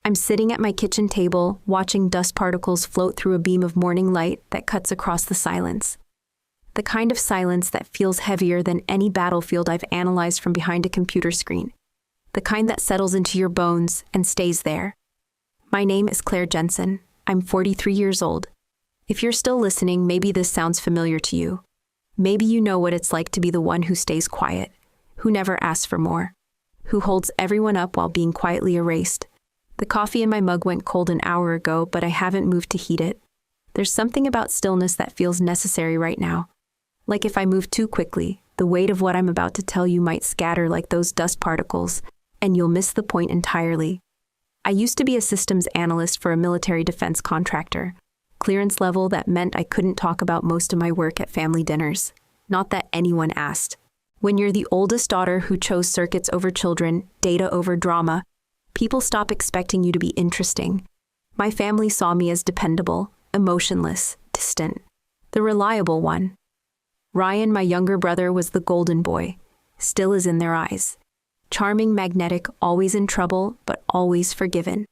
I'm sitting at my kitchen table, watching dust particles float through a beam of morning light that cuts across the silence. The kind of silence that feels heavier than any battlefield I've analyzed from behind a computer screen. The kind that settles into your bones and stays there. My name is Claire Jensen. I'm 43 years old. If you're still listening, maybe this sounds familiar to you. Maybe you know what it's like to be the one who stays quiet, who never asks for more, who holds everyone up while being quietly erased. The coffee in my mug went cold an hour ago, but I haven't moved to heat it. There's something about stillness that feels necessary right now. Like if I move too quickly, the weight of what I'm about to tell you might scatter like those dust particles, and you'll miss the point entirely. I used to be a systems analyst for a military defense contractor. Clearance level that meant I couldn't talk about most of my work at family dinners. Not that anyone asked. When you're the oldest daughter who chose circuits over children, data over drama, people stop expecting you to be interesting. My family saw me as dependable, emotionless, distant, the reliable one. Ryan, my younger brother, was the golden boy, still is in their eyes. Charming, magnetic, always in trouble, but always forgiven.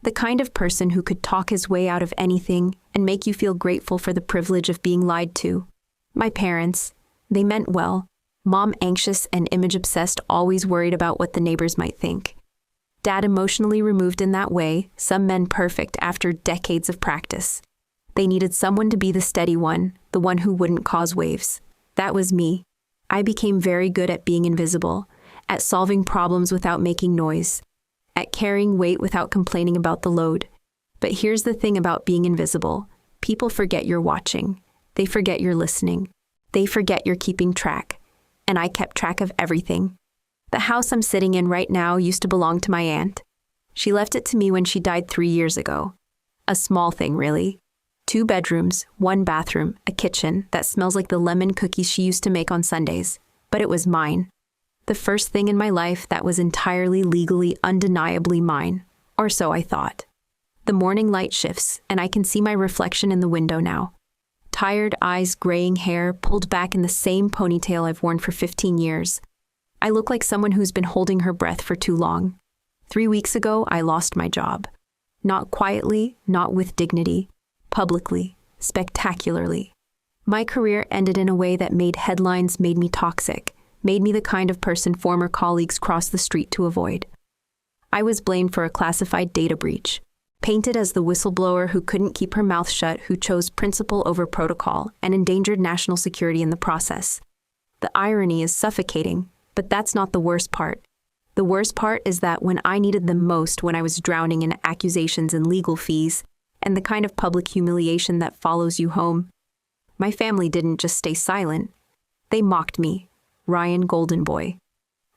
The kind of person who could talk his way out of anything and make you feel grateful for the privilege of being lied to. My parents, they meant well. Mom anxious and image-obsessed, always worried about what the neighbors might think. Dad emotionally removed in that way, some men perfect after decades of practice. They needed someone to be the steady one, the one who wouldn't cause waves. That was me. I became very good at being invisible, at solving problems without making noise, at carrying weight without complaining about the load. But here's the thing about being invisible. People forget you're watching. They forget you're listening. They forget you're keeping track. And I kept track of everything. The house I'm sitting in right now used to belong to my aunt. She left it to me when she died 3 years ago. A small thing, really. 2 bedrooms, 1 bathroom, a kitchen that smells like the lemon cookies she used to make on Sundays. But it was mine. The first thing in my life that was entirely legally, undeniably mine. Or so I thought. The morning light shifts, and I can see my reflection in the window now. Tired eyes, graying hair, pulled back in the same ponytail I've worn for 15 years. I look like someone who's been holding her breath for too long. 3 weeks ago, I lost my job. Not quietly, not with dignity. Publicly, spectacularly. My career ended in a way that made headlines, made me toxic, made me the kind of person former colleagues cross the street to avoid. I was blamed for a classified data breach, painted as the whistleblower who couldn't keep her mouth shut, who chose principle over protocol, and endangered national security in the process. The irony is suffocating, but that's not the worst part. The worst part is that when I needed them most, when I was drowning in accusations and legal fees, and the kind of public humiliation that follows you home, my family didn't just stay silent. They mocked me. Ryan, golden boy.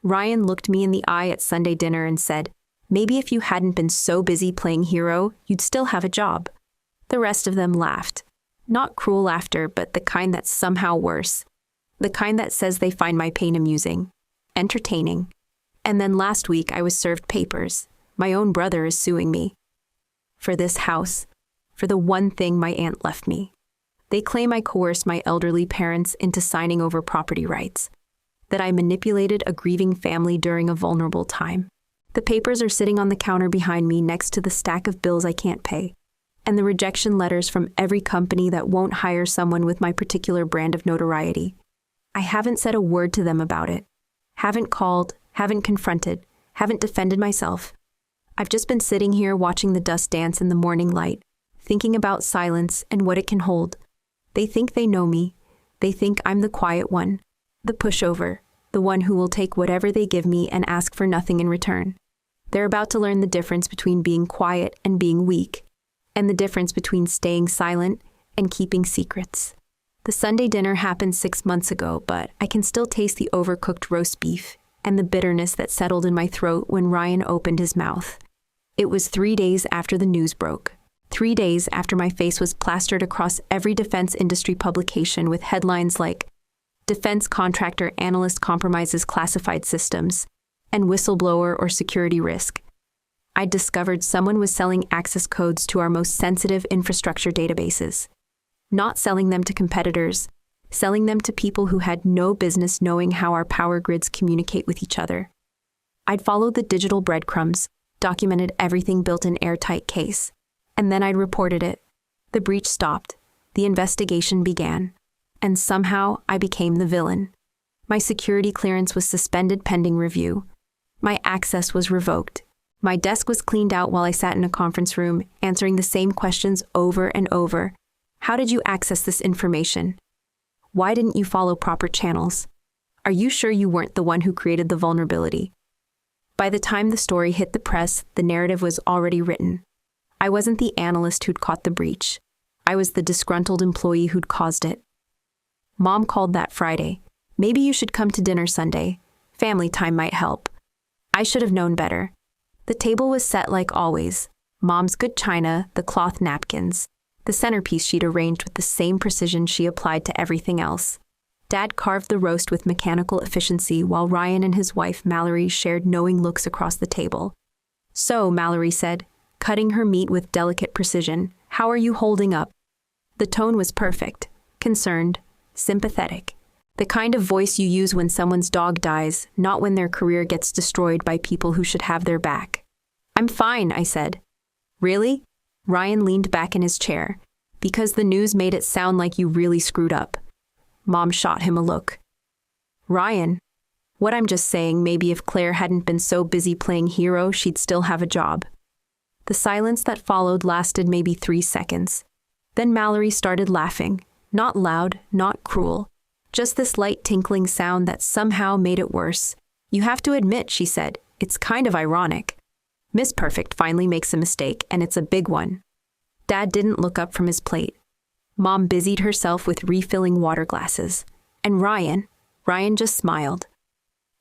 Ryan looked me in the eye at Sunday dinner and said, "Maybe if you hadn't been so busy playing hero, you'd still have a job." The rest of them laughed. Not cruel laughter, but the kind that's somehow worse. The kind that says they find my pain amusing, entertaining. And then last week I was served papers. My own brother is suing me. For this house. For the one thing my aunt left me. They claim I coerced my elderly parents into signing over property rights. That I manipulated a grieving family during a vulnerable time. The papers are sitting on the counter behind me next to the stack of bills I can't pay. And the rejection letters from every company that won't hire someone with my particular brand of notoriety. I haven't said a word to them about it. Haven't called, haven't confronted, haven't defended myself. I've just been sitting here watching the dust dance in the morning light, thinking about silence and what it can hold. They think they know me. They think I'm the quiet one, the pushover, the one who will take whatever they give me and ask for nothing in return. They're about to learn the difference between being quiet and being weak, and the difference between staying silent and keeping secrets. The Sunday dinner happened 6 months ago, but I can still taste the overcooked roast beef and the bitterness that settled in my throat when Ryan opened his mouth. It was 3 days after the news broke. 3 days after my face was plastered across every defense industry publication with headlines like "Defense Contractor Analyst Compromises Classified Systems" and "Whistleblower or Security Risk." I discovered someone was selling access codes to our most sensitive infrastructure databases. Not selling them to competitors, selling them to people who had no business knowing how our power grids communicate with each other. I'd followed the digital breadcrumbs, documented everything built in airtight case. And then I'd reported it. The breach stopped. The investigation began. And somehow I became the villain. My security clearance was suspended pending review. My access was revoked. My desk was cleaned out while I sat in a conference room, answering the same questions over and over. How did you access this information? Why didn't you follow proper channels? Are you sure you weren't the one who created the vulnerability? By the time the story hit the press, the narrative was already written. I wasn't the analyst who'd caught the breach. I was the disgruntled employee who'd caused it. Mom called that Friday. Maybe you should come to dinner Sunday. Family time might help. I should have known better. The table was set like always. Mom's good china, the cloth napkins. The centerpiece she'd arranged with the same precision she applied to everything else. Dad carved the roast with mechanical efficiency while Ryan and his wife Mallory shared knowing looks across the table. So, Mallory said, cutting her meat with delicate precision, how are you holding up? The tone was perfect, concerned, sympathetic. The kind of voice you use when someone's dog dies, not when their career gets destroyed by people who should have their back. I'm fine, I said. Really? Ryan leaned back in his chair. Because the news made it sound like you really screwed up. Mom shot him a look. Ryan, what I'm just saying, maybe if Claire hadn't been so busy playing hero, she'd still have a job. The silence that followed lasted maybe 3 seconds. Then Mallory started laughing, not loud, not cruel. Just this light tinkling sound that somehow made it worse. You have to admit, she said, it's kind of ironic. Miss Perfect finally makes a mistake, and it's a big one. Dad didn't look up from his plate. Mom busied herself with refilling water glasses. And Ryan just smiled.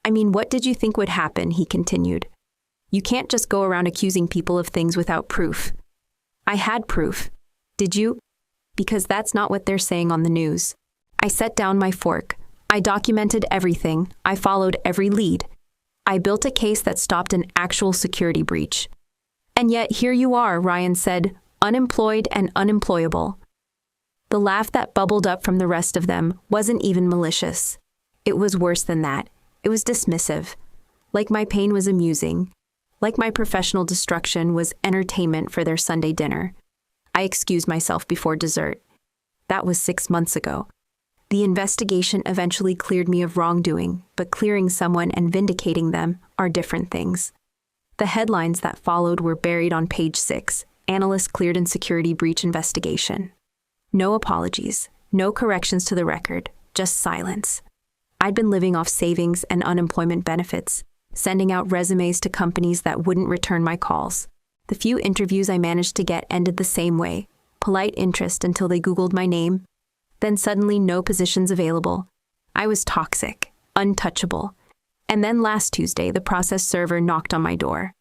I mean, what did you think would happen, he continued. You can't just go around accusing people of things without proof. I had proof. Did you? Because that's not what they're saying on the news. I set down my fork. I documented everything. I followed every lead. I built a case that stopped an actual security breach. And yet here you are, Ryan said, unemployed and unemployable. The laugh that bubbled up from the rest of them wasn't even malicious. It was worse than that. It was dismissive. Like my pain was amusing. Like my professional destruction was entertainment for their Sunday dinner. I excused myself before dessert. That was 6 months ago. The investigation eventually cleared me of wrongdoing, but clearing someone and vindicating them are different things. The headlines that followed were buried on page 6, analyst cleared in security breach investigation. No apologies, no corrections to the record, just silence. I'd been living off savings and unemployment benefits, sending out resumes to companies that wouldn't return my calls. The few interviews I managed to get ended the same way, polite interest until they Googled my name. Then suddenly no positions available. I was toxic, untouchable. And then last Tuesday, the process server knocked on my door.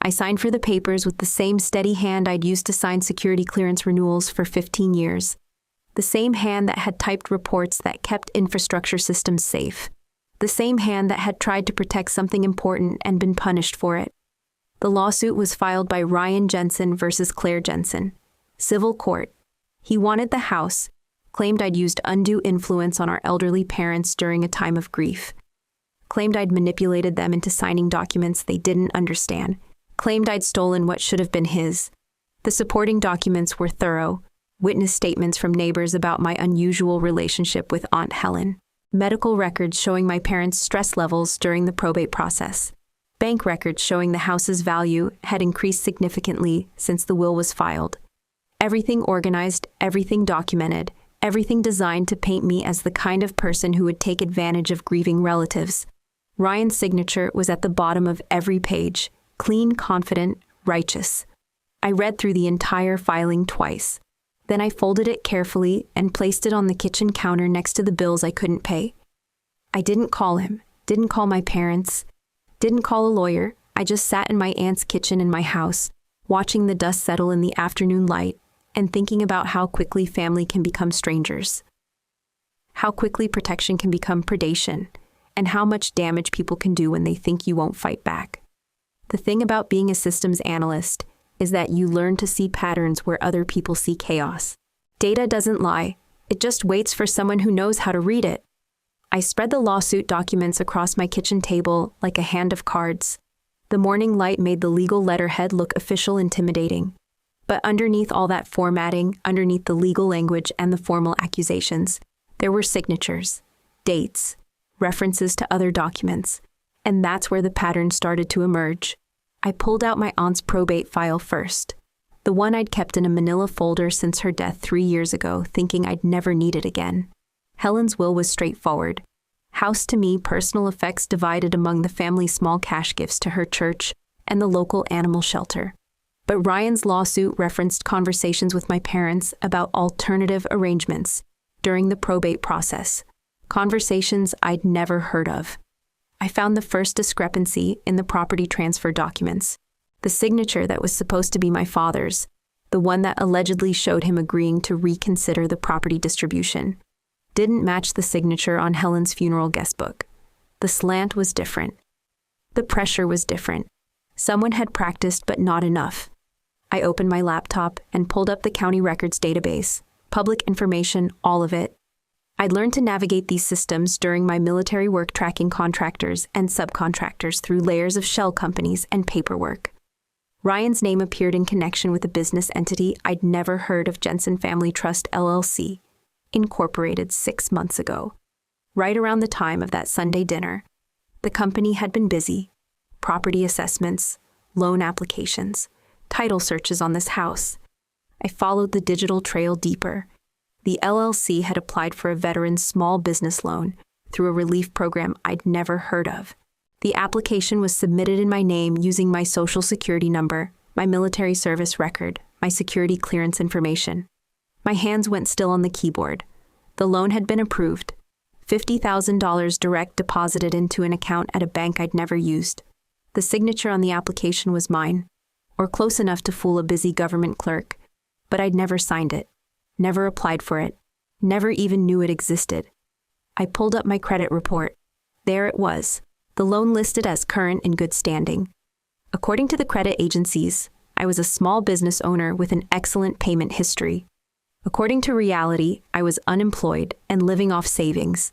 I signed for the papers with the same steady hand I'd used to sign security clearance renewals for 15 years. The same hand that had typed reports that kept infrastructure systems safe. The same hand that had tried to protect something important and been punished for it. The lawsuit was filed by Ryan Jensen versus Claire Jensen. Civil court. He wanted the house, claimed I'd used undue influence on our elderly parents during a time of grief. Claimed I'd manipulated them into signing documents they didn't understand. Claimed I'd stolen what should have been his. The supporting documents were thorough. Witness statements from neighbors about my unusual relationship with Aunt Helen. Medical records showing my parents' stress levels during the probate process. Bank records showing the house's value had increased significantly since the will was filed. Everything organized, everything documented, everything designed to paint me as the kind of person who would take advantage of grieving relatives. Ryan's signature was at the bottom of every page, clean, confident, righteous. I read through the entire filing twice. Then I folded it carefully and placed it on the kitchen counter next to the bills I couldn't pay. I didn't call him, didn't call my parents, didn't call a lawyer. I just sat in my aunt's kitchen in my house, watching the dust settle in the afternoon light and thinking about how quickly family can become strangers. How quickly protection can become predation, and how much damage people can do when they think you won't fight back. The thing about being a systems analyst is that you learn to see patterns where other people see chaos. Data doesn't lie. It just waits for someone who knows how to read it. I spread the lawsuit documents across my kitchen table like a hand of cards. The morning light made the legal letterhead look official, intimidating. But underneath all that formatting, underneath the legal language and the formal accusations, there were signatures, dates, references to other documents, and that's where the pattern started to emerge. I pulled out my aunt's probate file first, the one I'd kept in a manila folder since her death 3 years ago, thinking I'd never need it again. Helen's will was straightforward. House to me, personal effects divided among the family's small cash gifts to her church and the local animal shelter. But Ryan's lawsuit referenced conversations with my parents about alternative arrangements during the probate process, conversations I'd never heard of. I found the first discrepancy in the property transfer documents. The signature that was supposed to be my father's, the one that allegedly showed him agreeing to reconsider the property distribution, didn't match the signature on Helen's funeral guest book. The slant was different. The pressure was different. Someone had practiced, but not enough. I opened my laptop and pulled up the county records database, public information, all of it. I'd learned to navigate these systems during my military work, tracking contractors and subcontractors through layers of shell companies and paperwork. Ryan's name appeared in connection with a business entity I'd never heard of, Jensen Family Trust LLC, incorporated 6 months ago. Right around the time of that Sunday dinner, the company had been busy. Property assessments, loan applications, title searches on this house. I followed the digital trail deeper. The LLC had applied for a veteran's small business loan through a relief program I'd never heard of. The application was submitted in my name using my social security number, my military service record, my security clearance information. My hands went still on the keyboard. The loan had been approved. $50,000 direct deposited into an account at a bank I'd never used. The signature on the application was mine, or close enough to fool a busy government clerk, but I'd never signed it, never applied for it, never even knew it existed. I pulled up my credit report. There it was, the loan listed as current and good standing. According to the credit agencies, I was a small business owner with an excellent payment history. According to reality, I was unemployed and living off savings.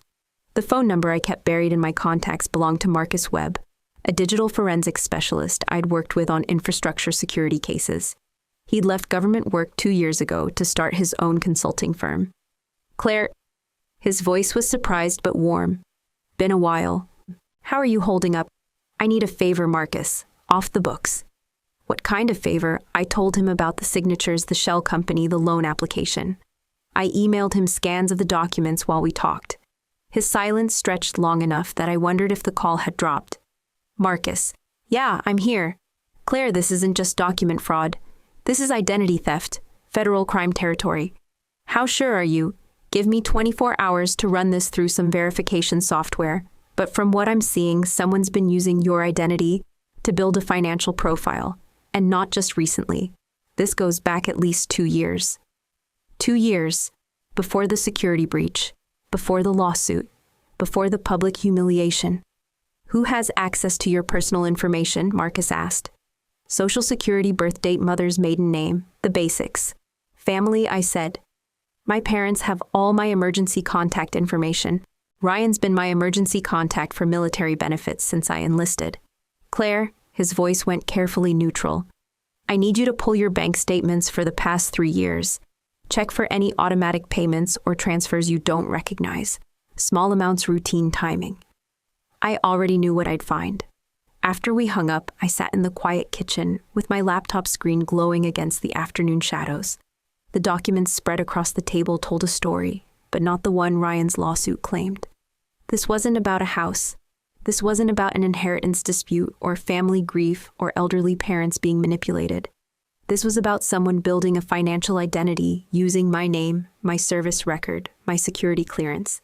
The phone number I kept buried in my contacts belonged to Marcus Webb, a digital forensics specialist I'd worked with on infrastructure security cases. He'd left government work 2 years ago to start his own consulting firm. Claire, his voice was surprised but warm. Been a while. How are you holding up? I need a favor, Marcus. Off the books. What kind of favor? I told him about the signatures, the shell company, the loan application. I emailed him scans of the documents while we talked. His silence stretched long enough that I wondered if the call had dropped. Marcus. Yeah, I'm here. Claire, this isn't just document fraud. This is identity theft, federal crime territory. How sure are you? Give me 24 hours to run this through some verification software. But from what I'm seeing, someone's been using your identity to build a financial profile. And not just recently. This goes back at least 2 years. 2 years. Before the security breach. Before the lawsuit. Before the public humiliation. Who has access to your personal information? Marcus asked. Social security, birth date, mother's maiden name, the basics. Family, I said. My parents have all my emergency contact information. Ryan's been my emergency contact for military benefits since I enlisted. Claire, his voice went carefully neutral. I need you to pull your bank statements for the past 3 years. Check for any automatic payments or transfers you don't recognize. Small amounts, routine timing. I already knew what I'd find. After we hung up, I sat in the quiet kitchen with my laptop screen glowing against the afternoon shadows. The documents spread across the table told a story, but not the one Ryan's lawsuit claimed. This wasn't about a house. This wasn't about an inheritance dispute or family grief or elderly parents being manipulated. This was about someone building a financial identity using my name, my service record, my security clearance.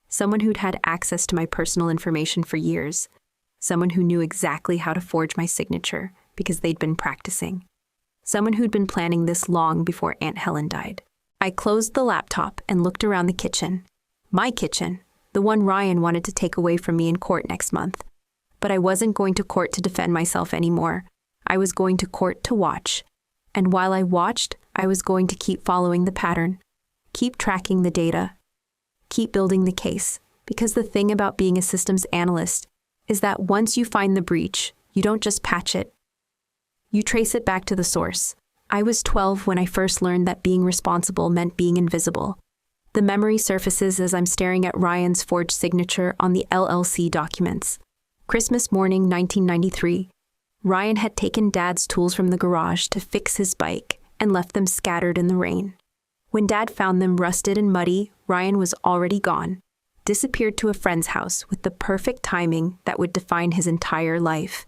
Someone who'd had access to my personal information for years. Someone who knew exactly how to forge my signature because they'd been practicing. Someone who'd been planning this long before Aunt Helen died. I closed the laptop and looked around the kitchen. My kitchen, the one Ryan wanted to take away from me in court next month. But I wasn't going to court to defend myself anymore. I was going to court to watch. And while I watched, I was going to keep following the pattern. Keep tracking the data. Keep building the case. Because the thing about being a systems analyst is that once you find the breach, You don't just patch it. You trace it back to the source. I was 12 when I first learned that being responsible meant being invisible. The memory surfaces as I'm staring at Ryan's forged signature on the LLC documents. Christmas morning, 1993. Ryan had taken Dad's tools from the garage to fix his bike and left them scattered in the rain. When Dad found them rusted and muddy, Ryan was already gone, disappeared to a friend's house with the perfect timing that would define his entire life.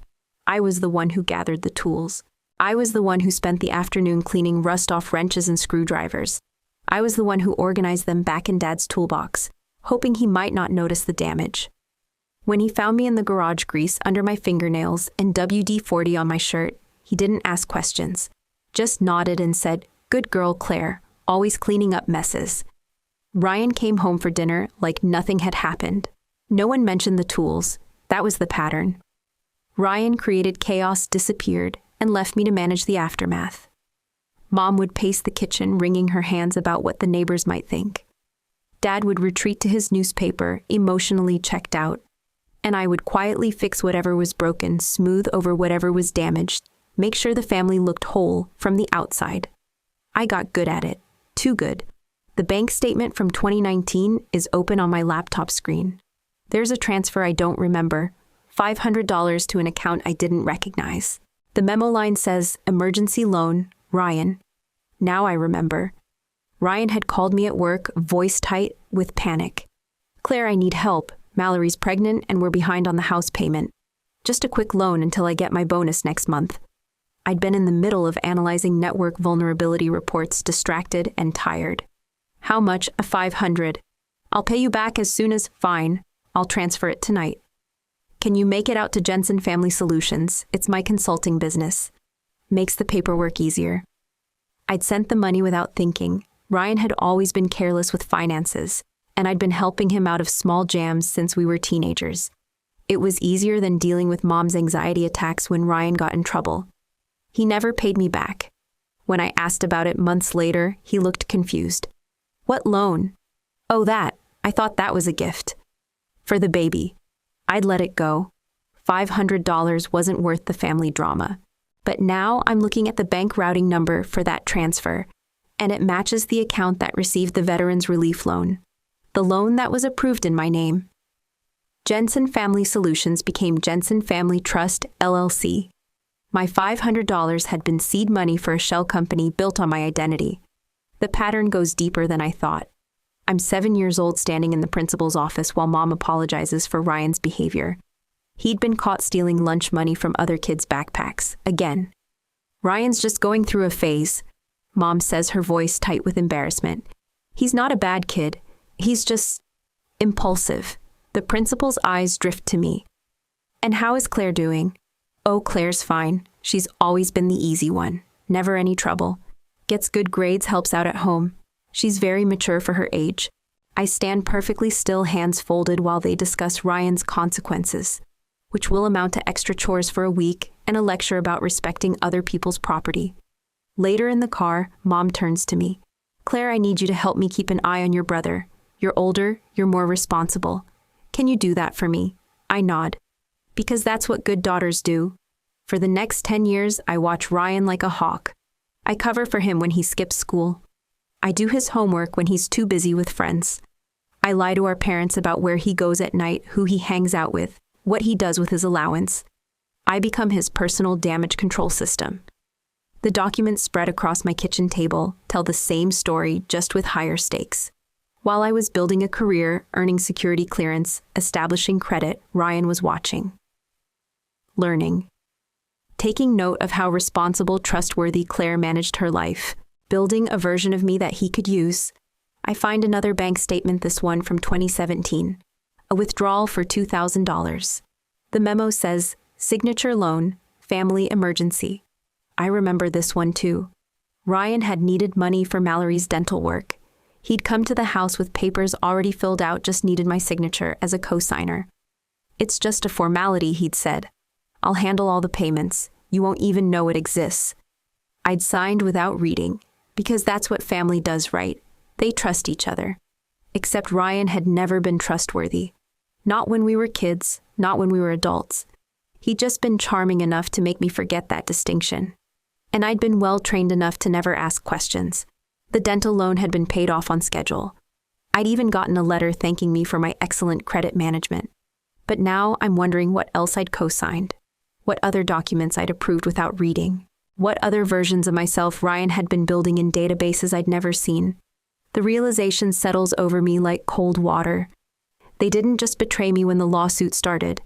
I was the one who gathered the tools. I was the one who spent the afternoon cleaning rust off wrenches and screwdrivers. I was the one who organized them back in Dad's toolbox, hoping he might not notice the damage. When he found me in the garage grease under my fingernails and WD-40 on my shirt, he didn't ask questions, just nodded and said, "Good girl, Claire, always cleaning up messes." Ryan came home for dinner like nothing had happened. No one mentioned the tools. That was the pattern. Ryan created chaos, disappeared, and left me to manage the aftermath. Mom would pace the kitchen, wringing her hands about what the neighbors might think. Dad would retreat to his newspaper, emotionally checked out. And I would quietly fix whatever was broken, smooth over whatever was damaged, make sure the family looked whole from the outside. I got good at it. Too good. The bank statement from 2019 is open on my laptop screen. There's a transfer I don't remember, $500 to an account I didn't recognize. The memo line says, "Emergency loan, Ryan." Now I remember. Ryan had called me at work, voice tight with panic. "Claire, I need help. Mallory's pregnant and we're behind on the house payment. Just a quick loan until I get my bonus next month." I'd been in the middle of analyzing network vulnerability reports, distracted and tired. "How much?" "A 500. I'll pay you back as soon as." "Fine. I'll transfer it tonight." "Can you make it out to Jensen Family Solutions? It's my consulting business." Makes the paperwork easier. I'd sent the money without thinking. Ryan had always been careless with finances, and I'd been helping him out of small jams since we were teenagers. It was easier than dealing with Mom's anxiety attacks when Ryan got in trouble. He never paid me back. When I asked about it months later, he looked confused. "What loan?" "Oh, that. I thought that was a gift." "For the baby." I'd let it go. $500 wasn't worth the family drama. But now I'm looking at the bank routing number for that transfer, and it matches the account that received the Veterans Relief Loan. The loan that was approved in my name. Jensen Family Solutions became Jensen Family Trust, LLC. My $500 had been seed money for a shell company built on my identity. The pattern goes deeper than I thought. I'm 7 years old standing in the principal's office while Mom apologizes for Ryan's behavior. He'd been caught stealing lunch money from other kids' backpacks, again. "Ryan's just going through a phase," Mom says, her voice tight with embarrassment. "He's not a bad kid. He's just impulsive." The principal's eyes drift to me. "And how is Claire doing?" "Oh, Claire's fine. She's always been the easy one. Never any trouble. Gets good grades, helps out at home. She's very mature for her age." I stand perfectly still, hands folded, while they discuss Ryan's consequences, which will amount to extra chores for a week and a lecture about respecting other people's property. Later in the car, Mom turns to me. "Claire, I need you to help me keep an eye on your brother. You're older, you're more responsible. Can you do that for me?" I nod. Because that's what good daughters do. For the next 10 years, I watch Ryan like a hawk. I cover for him when he skips school. I do his homework when he's too busy with friends. I lie to our parents about where he goes at night, who he hangs out with, what he does with his allowance. I become his personal damage control system. The documents spread across my kitchen table tell the same story, just with higher stakes. While I was building a career, earning security clearance, establishing credit, Ryan was watching. Learning. Taking note of how responsible, trustworthy Claire managed her life, building a version of me that he could use. I find another bank statement, this one from 2017. A withdrawal for $2,000. The memo says, "Signature loan, family emergency." I remember this one too. Ryan had needed money for Mallory's dental work. He'd come to the house with papers already filled out, just needed my signature as a co-signer. "It's just a formality," he'd said. "I'll handle all the payments. You won't even know it exists." I'd signed without reading, because that's what family does, right? They trust each other. Except Ryan had never been trustworthy. Not when we were kids, not when we were adults. He'd just been charming enough to make me forget that distinction. And I'd been well-trained enough to never ask questions. The dental loan had been paid off on schedule. I'd even gotten a letter thanking me for my excellent credit management. But now I'm wondering what else I'd co-signed, what other documents I'd approved without reading, what other versions of myself Ryan had been building in databases I'd never seen. The realization settles over me like cold water. They didn't just betray me when the lawsuit started.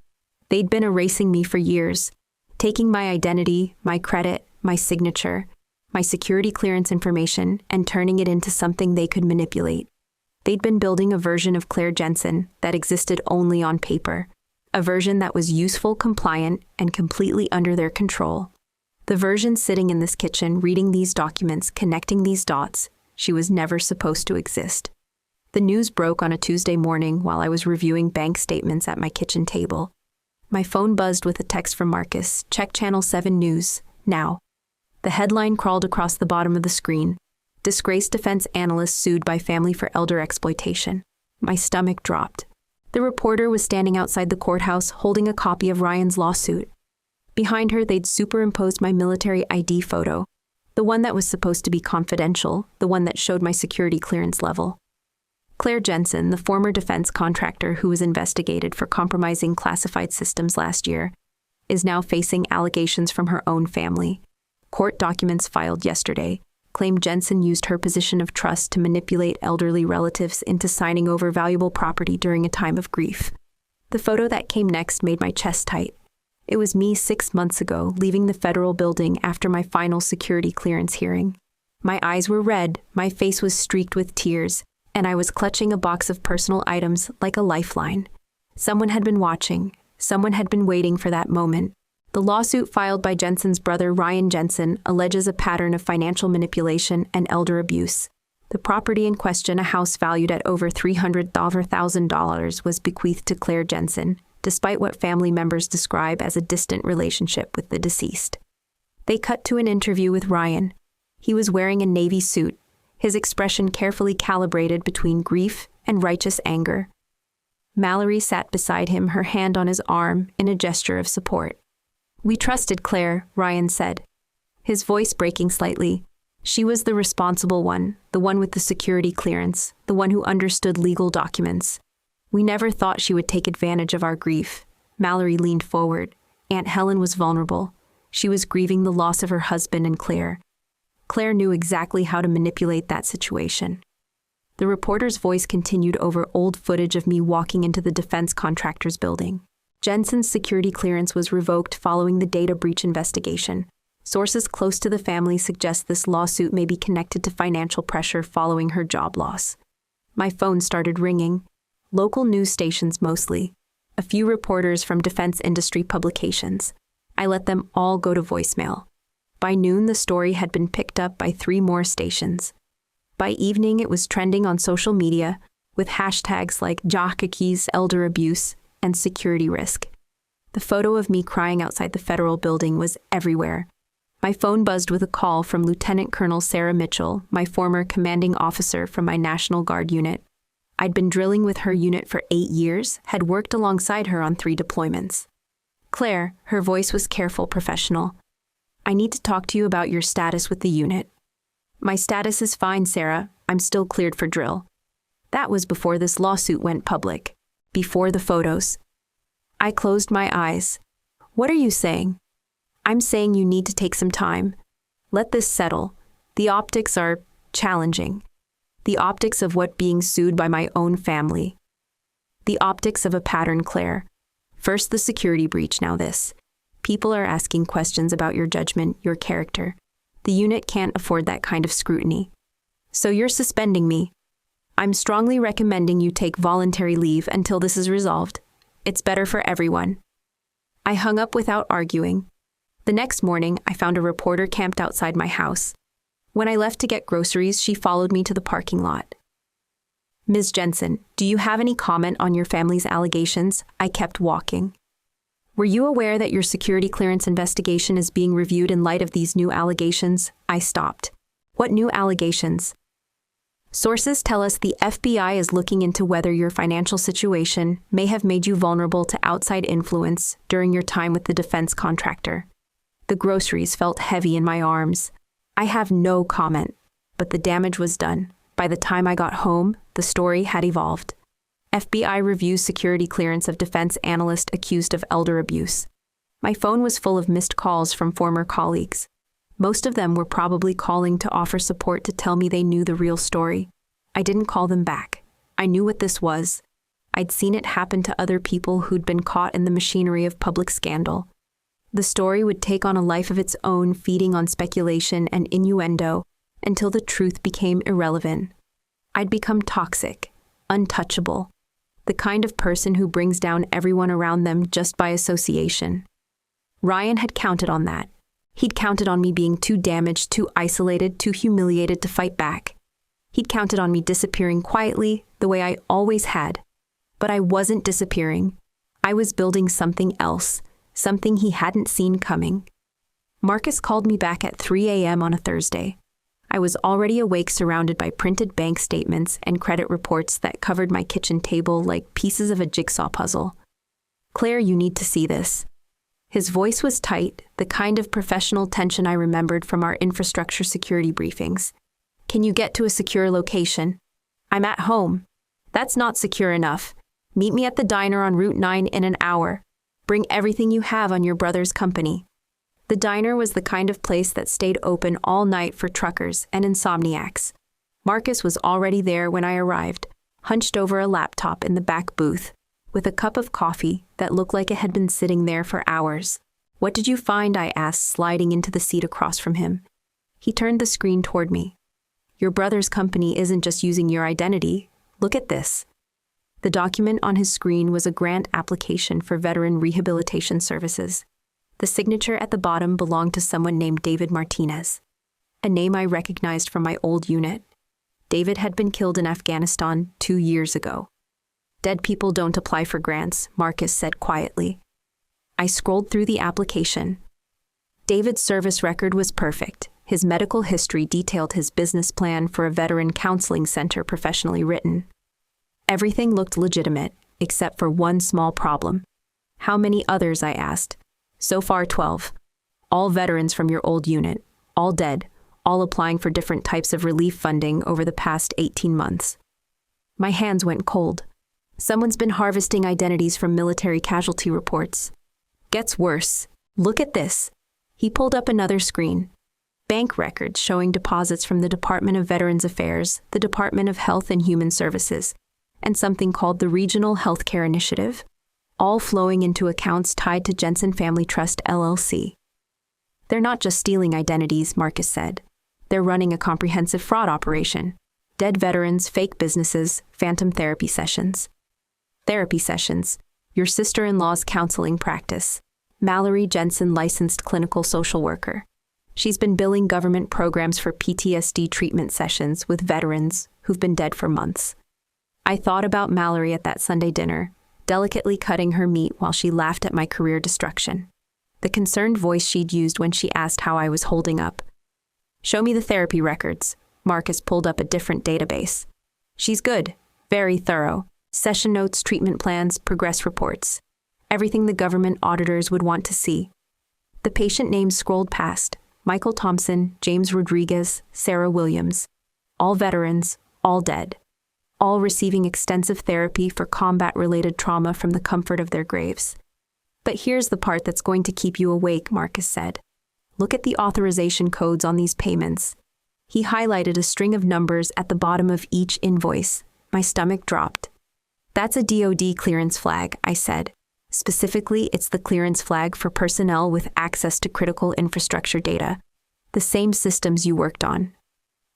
They'd been erasing me for years, taking my identity, my credit, my signature, my security clearance information, and turning it into something they could manipulate. They'd been building a version of Claire Jensen that existed only on paper, a version that was useful, compliant, and completely under their control. The version sitting in this kitchen, reading these documents, connecting these dots, she was never supposed to exist. The news broke on a Tuesday morning while I was reviewing bank statements at my kitchen table. My phone buzzed with a text from Marcus. Check Channel 7 News, now. The headline crawled across the bottom of the screen. Disgraced defense analyst sued by family for elder exploitation. My stomach dropped. The reporter was standing outside the courthouse holding a copy of Ryan's lawsuit. Behind her, they'd superimposed my military ID photo, the one that was supposed to be confidential, the one that showed my security clearance level. Claire Jensen, the former defense contractor who was investigated for compromising classified systems last year, is now facing allegations from her own family. Court documents filed yesterday claim Jensen used her position of trust to manipulate elderly relatives into signing over valuable property during a time of grief. The photo that came next made my chest tight. It was me 6 months ago, leaving the federal building after my final security clearance hearing. My eyes were red, my face was streaked with tears, and I was clutching a box of personal items like a lifeline. Someone had been watching. Someone had been waiting for that moment. The lawsuit filed by Jensen's brother Ryan Jensen alleges a pattern of financial manipulation and elder abuse. The property in question, a house valued at over $300,000, was bequeathed to Claire Jensen, despite what family members describe as a distant relationship with the deceased. They cut to an interview with Ryan. He was wearing a navy suit, his expression carefully calibrated between grief and righteous anger. Mallory sat beside him, her hand on his arm in a gesture of support. "We trusted Claire," Ryan said, his voice breaking slightly. "She was the responsible one, the one with the security clearance, the one who understood legal documents. We never thought she would take advantage of our grief." Mallory leaned forward. Aunt Helen was vulnerable. She was grieving the loss of her husband and Claire. Claire knew exactly how to manipulate that situation. The reporter's voice continued over old footage of me walking into the defense contractor's building. Jensen's security clearance was revoked following the data breach investigation. Sources close to the family suggest this lawsuit may be connected to financial pressure following her job loss. My phone started ringing. Local news stations mostly. A few reporters from defense industry publications. I let them all go to voicemail. By noon, the story had been picked up by 3 more stations. By evening, it was trending on social media with hashtags like Jockey's elder abuse and security risk. The photo of me crying outside the federal building was everywhere. My phone buzzed with a call from Lieutenant Colonel Sarah Mitchell, my former commanding officer from my National Guard unit. I'd been drilling with her unit for 8 years, had worked alongside her on 3 deployments. "Claire," her voice was careful, professional. "I need to talk to you about your status with the unit." "My status is fine, Sarah. I'm still cleared for drill." That was before this lawsuit went public. Before the photos. I closed my eyes. "What are you saying?" "I'm saying you need to take some time. Let this settle. The optics are challenging. The optics of what being sued by my own family. The optics of a pattern, Claire. First the security breach, now this. People are asking questions about your judgment, your character. The unit can't afford that kind of scrutiny. So you're suspending me. I'm strongly recommending you take voluntary leave until this is resolved. It's better for everyone." I hung up without arguing. The next morning, I found a reporter camped outside my house. When I left to get groceries, she followed me to the parking lot. "Ms. Jensen, do you have any comment on your family's allegations?" I kept walking. "Were you aware that your security clearance investigation is being reviewed in light of these new allegations?" I stopped. "What new allegations?" Sources tell us the FBI is looking into whether your financial situation may have made you vulnerable to outside influence during your time with the defense contractor. The groceries felt heavy in my arms. I have no comment, but the damage was done. By the time I got home, the story had evolved. FBI reviews security clearance of defense analyst accused of elder abuse. My phone was full of missed calls from former colleagues. Most of them were probably calling to offer support to tell me they knew the real story. I didn't call them back. I knew what this was. I'd seen it happen to other people who'd been caught in the machinery of public scandal. The story would take on a life of its own, feeding on speculation and innuendo until the truth became irrelevant. I'd become toxic, untouchable, the kind of person who brings down everyone around them just by association. Ryan had counted on that. He'd counted on me being too damaged, too isolated, too humiliated to fight back. He'd counted on me disappearing quietly, the way I always had. But I wasn't disappearing. I was building something else, something he hadn't seen coming. Marcus called me back at 3 a.m. on a Thursday. I was already awake, surrounded by printed bank statements and credit reports that covered my kitchen table like pieces of a jigsaw puzzle. "Claire, you need to see this." His voice was tight, the kind of professional tension I remembered from our infrastructure security briefings. "Can you get to a secure location?" "I'm at home." "That's not secure enough. Meet me at the diner on Route 9 in an hour. Bring everything you have on your brother's company." The diner was the kind of place that stayed open all night for truckers and insomniacs. Marcus was already there when I arrived, hunched over a laptop in the back booth, with a cup of coffee that looked like it had been sitting there for hours. "What did you find?" I asked, sliding into the seat across from him. He turned the screen toward me. "Your brother's company isn't just using your identity. Look at this." The document on his screen was a grant application for veteran rehabilitation services. The signature at the bottom belonged to someone named David Martinez, a name I recognized from my old unit. David had been killed in Afghanistan 2 years ago. "Dead people don't apply for grants," Marcus said quietly. I scrolled through the application. David's service record was perfect. His medical history detailed his business plan for a veteran counseling center professionally written. Everything looked legitimate, except for one small problem. "How many others?" I asked. "So far, 12. All veterans from your old unit. All dead. All applying for different types of relief funding over the past 18 months. My hands went cold. Someone's been harvesting identities from military casualty reports. Gets worse. Look at this. He pulled up another screen. Bank records showing deposits from the Department of Veterans Affairs, the Department of Health and Human Services, and something called the Regional Healthcare Initiative, all flowing into accounts tied to Jensen Family Trust, LLC. "They're not just stealing identities," Marcus said. "They're running a comprehensive fraud operation. Dead veterans, fake businesses, phantom therapy sessions." Therapy sessions. Your sister-in-law's counseling practice. Mallory Jensen, licensed clinical social worker. She's been billing government programs for PTSD treatment sessions with veterans who've been dead for months. I thought about Mallory at that Sunday dinner, delicately cutting her meat while she laughed at my career destruction. The concerned voice she'd used when she asked how I was holding up. "Show me the therapy records." Marcus pulled up a different database. "She's good. Very thorough. Session notes, treatment plans, progress reports. Everything the government auditors would want to see." The patient names scrolled past. Michael Thompson, James Rodriguez, Sarah Williams. All veterans, all dead. All receiving extensive therapy for combat-related trauma from the comfort of their graves. "But here's the part that's going to keep you awake," Marcus said. "Look at the authorization codes on these payments." He highlighted a string of numbers at the bottom of each invoice. My stomach dropped. "That's a DoD clearance flag," I said. "Specifically, it's the clearance flag for personnel with access to critical infrastructure data, the same systems you worked on."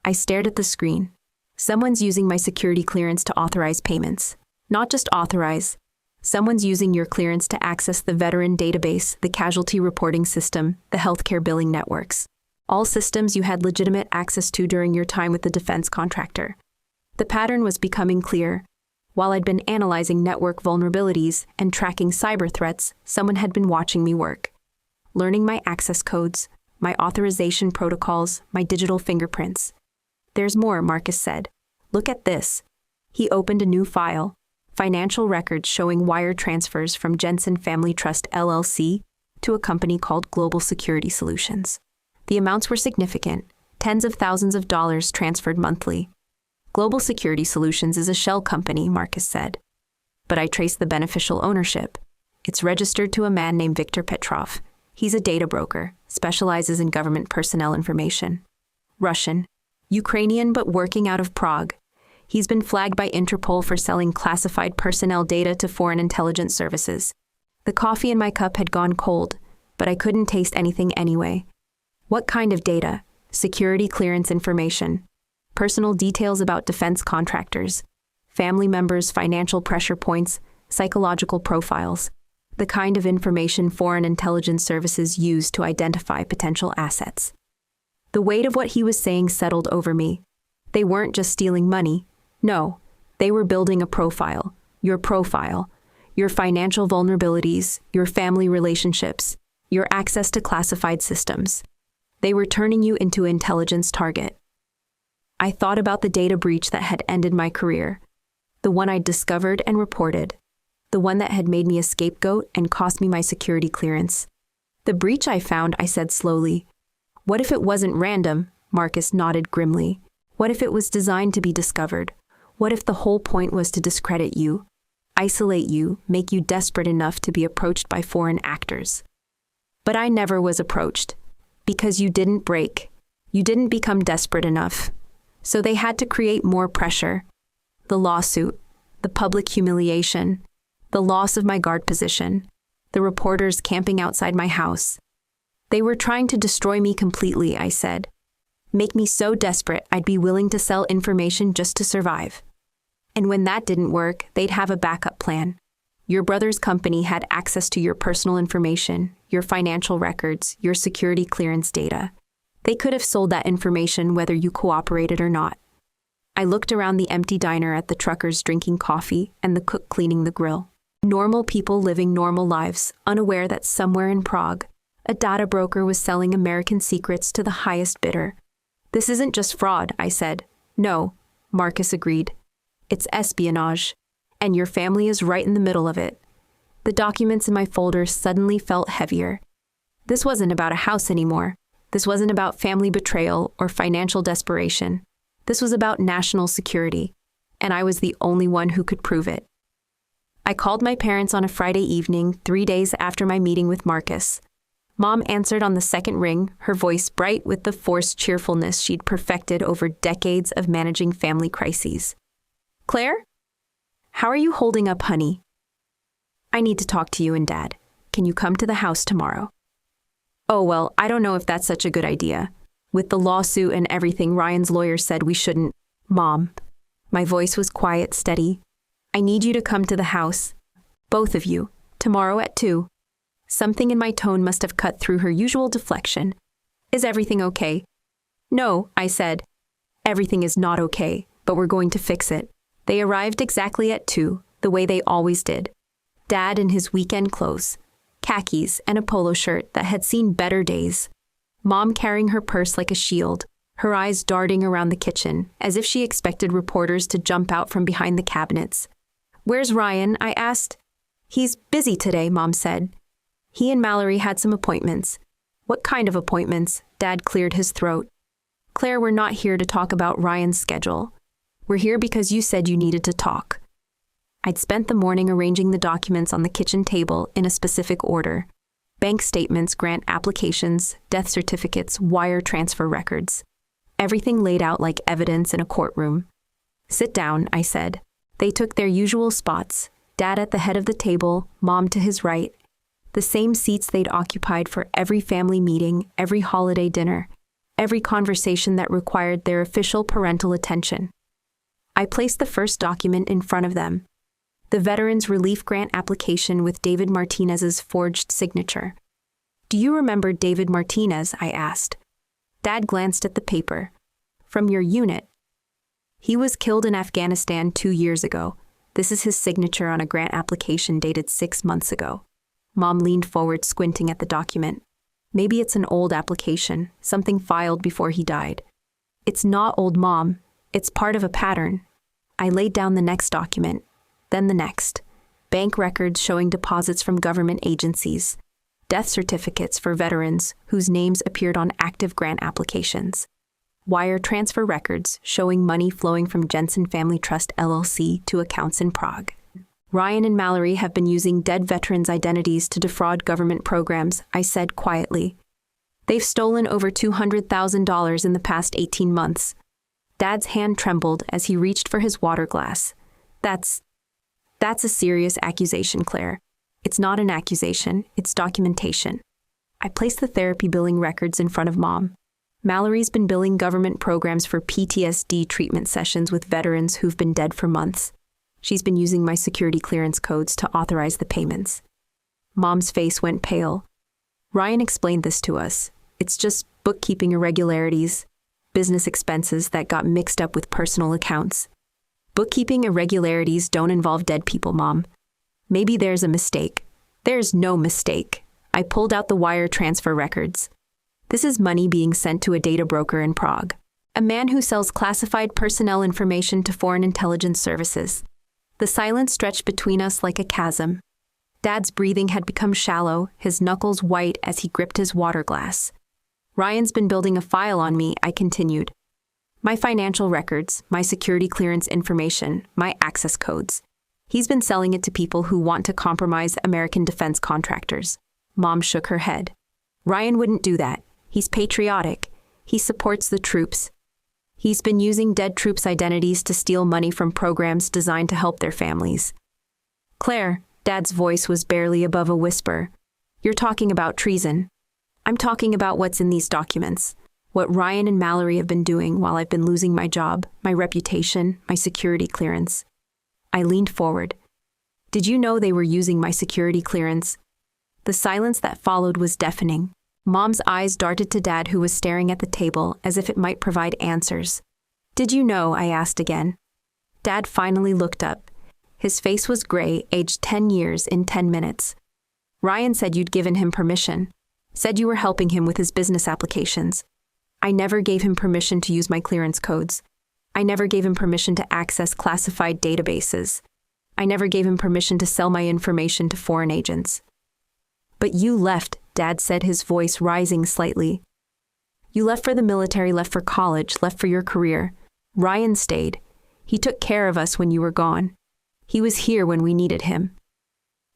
I stared at the screen. Someone's using my security clearance to authorize payments. Not just authorize. Someone's using your clearance to access the veteran database, the casualty reporting system, the healthcare billing networks. All systems you had legitimate access to during your time with the defense contractor. The pattern was becoming clear. While I'd been analyzing network vulnerabilities and tracking cyber threats, someone had been watching me work. Learning my access codes, my authorization protocols, my digital fingerprints. "There's more," Marcus said. Look at this. He opened a new file, financial records showing wire transfers from Jensen Family Trust LLC to a company called Global Security Solutions. The amounts were significant, tens of thousands of dollars transferred monthly. Global Security Solutions is a shell company, Marcus said. But I traced the beneficial ownership. It's registered to a man named Viktor Petrov. He's a data broker, specializes in government personnel information. Russian, Ukrainian, but working out of Prague. He's been flagged by Interpol for selling classified personnel data to foreign intelligence services. The coffee in my cup had gone cold, but I couldn't taste anything anyway. What kind of data? Security clearance information. Personal details about defense contractors. Family members' financial pressure points, psychological profiles. The kind of information foreign intelligence services use to identify potential assets. The weight of what he was saying settled over me. They weren't just stealing money. No, they were building a profile, your financial vulnerabilities, your family relationships, your access to classified systems. They were turning you into an intelligence target. I thought about the data breach that had ended my career, the one I'd discovered and reported, the one that had made me a scapegoat and cost me my security clearance. The breach I found, I said slowly. What if it wasn't random? Marcus nodded grimly. What if it was designed to be discovered? What if the whole point was to discredit you, isolate you, make you desperate enough to be approached by foreign actors? But I never was approached, because you didn't break. You didn't become desperate enough. So they had to create more pressure. The lawsuit, the public humiliation, the loss of my guard position, the reporters camping outside my house. They were trying to destroy me completely, I said. Make me so desperate I'd be willing to sell information just to survive. And when that didn't work, they'd have a backup plan. Your brother's company had access to your personal information, your financial records, your security clearance data. They could have sold that information whether you cooperated or not. I looked around the empty diner at the truckers drinking coffee and the cook cleaning the grill. Normal people living normal lives, unaware that somewhere in Prague, a data broker was selling American secrets to the highest bidder. This isn't just fraud, I said. No, Marcus agreed. It's espionage, and your family is right in the middle of it. The documents in my folder suddenly felt heavier. This wasn't about a house anymore. This wasn't about family betrayal or financial desperation. This was about national security, and I was the only one who could prove it. I called my parents on a Friday evening, 3 days after my meeting with Marcus. Mom answered on the second ring, her voice bright with the forced cheerfulness she'd perfected over decades of managing family crises. Claire? How are you holding up, honey? I need to talk to you and Dad. Can you come to the house tomorrow? Oh, well, I don't know if that's such a good idea. With the lawsuit and everything, Ryan's lawyer said we shouldn't. Mom. My voice was quiet, steady. I need you to come to the house. Both of you. Tomorrow at 2. Something in my tone must have cut through her usual deflection. Is everything okay? No, I said. Everything is not okay, but we're going to fix it. They arrived exactly at 2, the way they always did. Dad in his weekend clothes, khakis and a polo shirt that had seen better days. Mom carrying her purse like a shield, her eyes darting around the kitchen, as if she expected reporters to jump out from behind the cabinets. Where's Ryan? I asked. He's busy today, Mom said. He and Mallory had some appointments. What kind of appointments? Dad cleared his throat. Claire, we're not here to talk about Ryan's schedule. We're here because you said you needed to talk. I'd spent the morning arranging the documents on the kitchen table in a specific order. Bank statements, grant applications, death certificates, wire transfer records. Everything laid out like evidence in a courtroom. Sit down, I said. They took their usual spots, Dad at the head of the table, Mom to his right. The same seats they'd occupied for every family meeting, every holiday dinner, every conversation that required their official parental attention. I placed the first document in front of them. The Veterans Relief Grant application with David Martinez's forged signature. Do you remember David Martinez? I asked. Dad glanced at the paper. From your unit. He was killed in Afghanistan 2 years ago. This is his signature on a grant application dated 6 months ago. Mom leaned forward, squinting at the document. Maybe it's an old application, something filed before he died. It's not old, Mom. It's part of a pattern. I laid down the next document, then the next. Bank records showing deposits from government agencies, death certificates for veterans whose names appeared on active grant applications, wire transfer records showing money flowing from Jensen Family Trust LLC to accounts in Prague. Ryan and Mallory have been using dead veterans' identities to defraud government programs, I said quietly. They've stolen over $200,000 in the past 18 months. Dad's hand trembled as he reached for his water glass. That's a serious accusation, Claire. It's not an accusation, it's documentation. I placed the therapy billing records in front of Mom. Mallory's been billing government programs for PTSD treatment sessions with veterans who've been dead for months. She's been using my security clearance codes to authorize the payments. Mom's face went pale. Ryan explained this to us. It's just bookkeeping irregularities, business expenses that got mixed up with personal accounts. Bookkeeping irregularities don't involve dead people, Mom. Maybe there's a mistake. There's no mistake. I pulled out the wire transfer records. This is money being sent to a data broker in Prague, a man who sells classified personnel information to foreign intelligence services. The silence stretched between us like a chasm. Dad's breathing had become shallow, his knuckles white as he gripped his water glass. Ryan's been building a file on me, I continued. My financial records, my security clearance information, my access codes. He's been selling it to people who want to compromise American defense contractors. Mom shook her head. Ryan wouldn't do that. He's patriotic. He supports the troops. He's been using dead troops' identities to steal money from programs designed to help their families. Claire, Dad's voice was barely above a whisper. You're talking about treason. I'm talking about what's in these documents. What Ryan and Mallory have been doing while I've been losing my job, my reputation, my security clearance. I leaned forward. Did you know they were using my security clearance? The silence that followed was deafening. Mom's eyes darted to Dad, who was staring at the table as if it might provide answers. Did you know? I asked again. Dad finally looked up. His face was gray, aged 10 years in 10 minutes. Ryan said you'd given him permission. Said you were helping him with his business applications. I never gave him permission to use my clearance codes. I never gave him permission to access classified databases. I never gave him permission to sell my information to foreign agents. But you left, Dad said, his voice rising slightly. You left for the military, left for college, left for your career. Ryan stayed. He took care of us when you were gone. He was here when we needed him.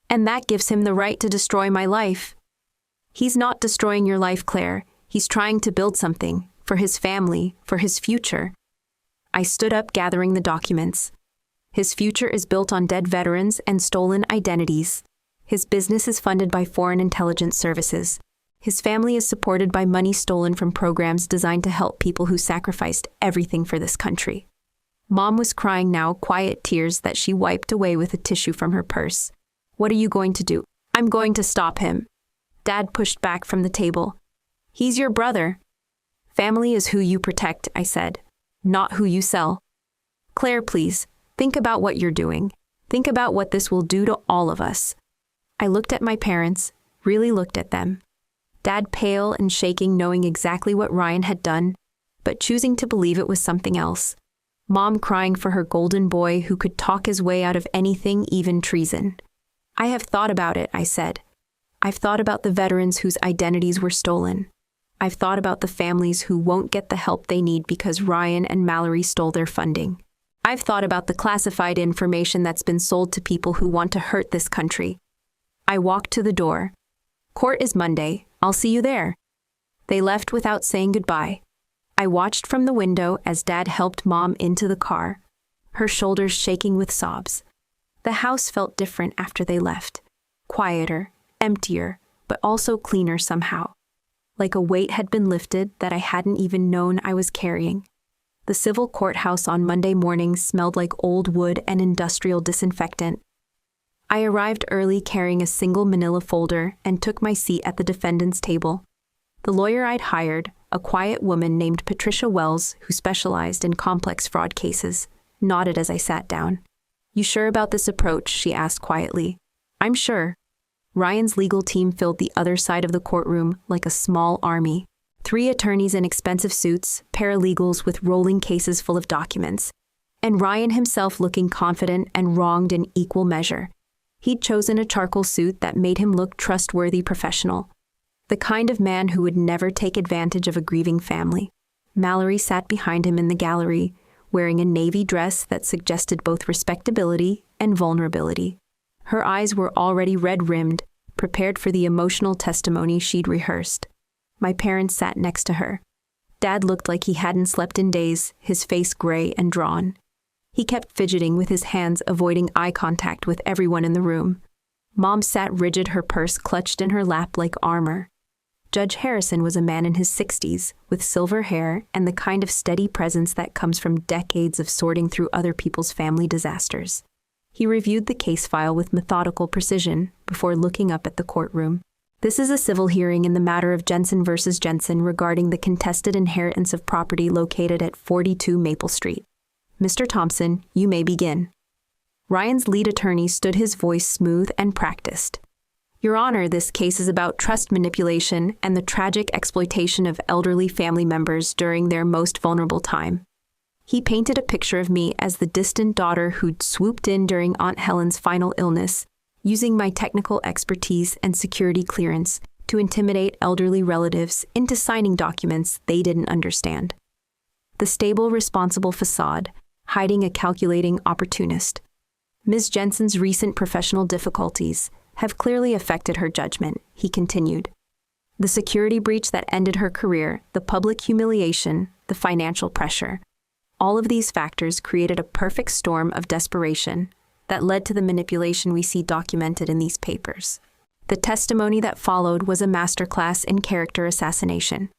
And that gives him the right to destroy my life. He's not destroying your life, Claire. He's trying to build something, for his family, for his future. I stood up, gathering the documents. His future is built on dead veterans and stolen identities. His business is funded by foreign intelligence services. His family is supported by money stolen from programs designed to help people who sacrificed everything for this country. Mom was crying now, quiet tears that she wiped away with a tissue from her purse. What are you going to do? I'm going to stop him. Dad pushed back from the table. He's your brother. Family is who you protect, I said, not who you sell. Claire, please, think about what you're doing. Think about what this will do to all of us. I looked at my parents, really looked at them. Dad pale and shaking, knowing exactly what Ryan had done, but choosing to believe it was something else. Mom crying for her golden boy who could talk his way out of anything, even treason. I have thought about it, I said. I've thought about the veterans whose identities were stolen. I've thought about the families who won't get the help they need because Ryan and Mallory stole their funding. I've thought about the classified information that's been sold to people who want to hurt this country. I walked to the door. Court is Monday. I'll see you there. They left without saying goodbye. I watched from the window as Dad helped Mom into the car, her shoulders shaking with sobs. The house felt different after they left. Quieter, emptier, but also cleaner somehow. Like a weight had been lifted that I hadn't even known I was carrying. The civil courthouse on Monday mornings smelled like old wood and industrial disinfectant. I arrived early carrying a single manila folder and took my seat at the defendant's table. The lawyer I'd hired, a quiet woman named Patricia Wells, who specialized in complex fraud cases, nodded as I sat down. You sure about this approach? She asked quietly. I'm sure. Ryan's legal team filled the other side of the courtroom like a small army. 3 attorneys in expensive suits, paralegals with rolling cases full of documents. and Ryan himself looking confident and wronged in equal measure. He'd chosen a charcoal suit that made him look trustworthy professional, the kind of man who would never take advantage of a grieving family. Mallory sat behind him in the gallery, wearing a navy dress that suggested both respectability and vulnerability. Her eyes were already red-rimmed, prepared for the emotional testimony she'd rehearsed. My parents sat next to her. Dad looked like he hadn't slept in days, his face gray and drawn. He kept fidgeting with his hands, avoiding eye contact with everyone in the room. Mom sat rigid, her purse clutched in her lap like armor. Judge Harrison was a man in his 60s, with silver hair and the kind of steady presence that comes from decades of sorting through other people's family disasters. He reviewed the case file with methodical precision before looking up at the courtroom. This is a civil hearing in the matter of Jensen versus Jensen regarding the contested inheritance of property located at 42 Maple Street. Mr. Thompson, you may begin. Ryan's lead attorney stood, his voice smooth and practiced. Your Honor, this case is about trust manipulation and the tragic exploitation of elderly family members during their most vulnerable time. He painted a picture of me as the distant daughter who'd swooped in during Aunt Helen's final illness, using my technical expertise and security clearance to intimidate elderly relatives into signing documents they didn't understand. The stable, responsible facade, hiding a calculating opportunist. Ms. Jensen's recent professional difficulties have clearly affected her judgment, he continued. The security breach that ended her career, the public humiliation, the financial pressure. All of these factors created a perfect storm of desperation that led to the manipulation we see documented in these papers. The testimony that followed was a masterclass in character assassination.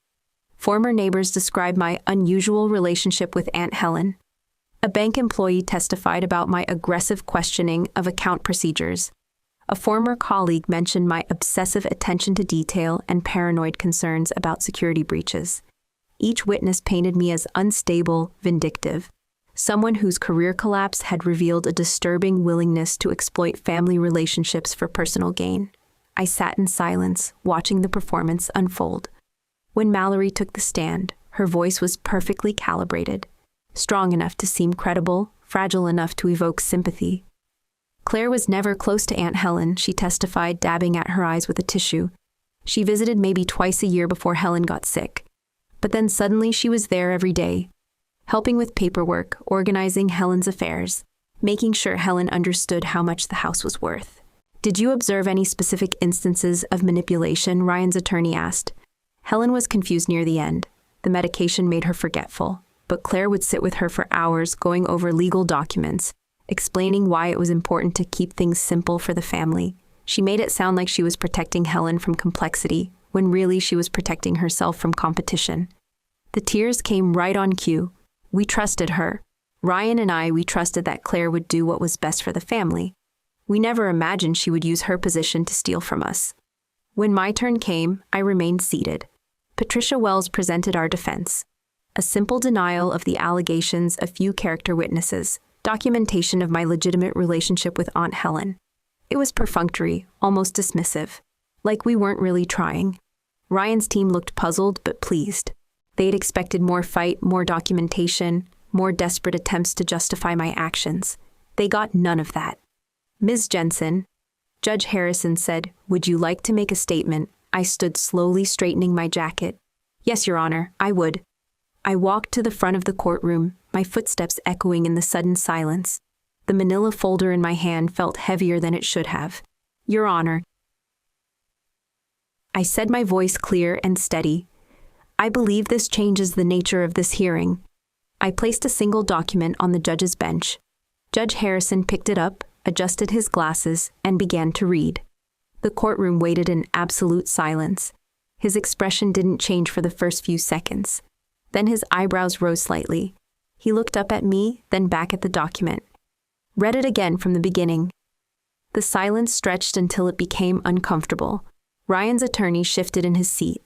Former neighbors described my unusual relationship with Aunt Helen. A bank employee testified about my aggressive questioning of account procedures. A former colleague mentioned my obsessive attention to detail and paranoid concerns about security breaches. Each witness painted me as unstable, vindictive, someone whose career collapse had revealed a disturbing willingness to exploit family relationships for personal gain. I sat in silence, watching the performance unfold. When Mallory took the stand, her voice was perfectly calibrated, strong enough to seem credible, fragile enough to evoke sympathy. Claire was never close to Aunt Helen, she testified, dabbing at her eyes with a tissue. She visited maybe twice a year before Helen got sick. But then suddenly she was there every day, helping with paperwork, organizing Helen's affairs, making sure Helen understood how much the house was worth. Did you observe any specific instances of manipulation? Ryan's attorney asked. Helen was confused near the end. The medication made her forgetful, but Claire would sit with her for hours going over legal documents, explaining why it was important to keep things simple for the family. She made it sound like she was protecting Helen from complexity, when really she was protecting herself from competition. The tears came right on cue. We trusted her. Ryan and I, we trusted that Claire would do what was best for the family. We never imagined she would use her position to steal from us. When my turn came, I remained seated. Patricia Wells presented our defense. A simple denial of the allegations, a few character witnesses, documentation of my legitimate relationship with Aunt Helen. It was perfunctory, almost dismissive, like we weren't really trying. Ryan's team looked puzzled but pleased. They'd expected more fight, more documentation, more desperate attempts to justify my actions. They got none of that. Ms. Jensen, Judge Harrison said, "Would you like to make a statement?" I stood slowly, straightening my jacket. "Yes, Your Honor, I would." I walked to the front of the courtroom, my footsteps echoing in the sudden silence. The manila folder in my hand felt heavier than it should have. "Your Honor," I said, my voice clear and steady, "I believe this changes the nature of this hearing." I placed a single document on the judge's bench. Judge Harrison picked it up, adjusted his glasses, and began to read. The courtroom waited in absolute silence. His expression didn't change for the first few seconds. Then his eyebrows rose slightly. He looked up at me, then back at the document. Read it again from the beginning. The silence stretched until it became uncomfortable. Ryan's attorney shifted in his seat.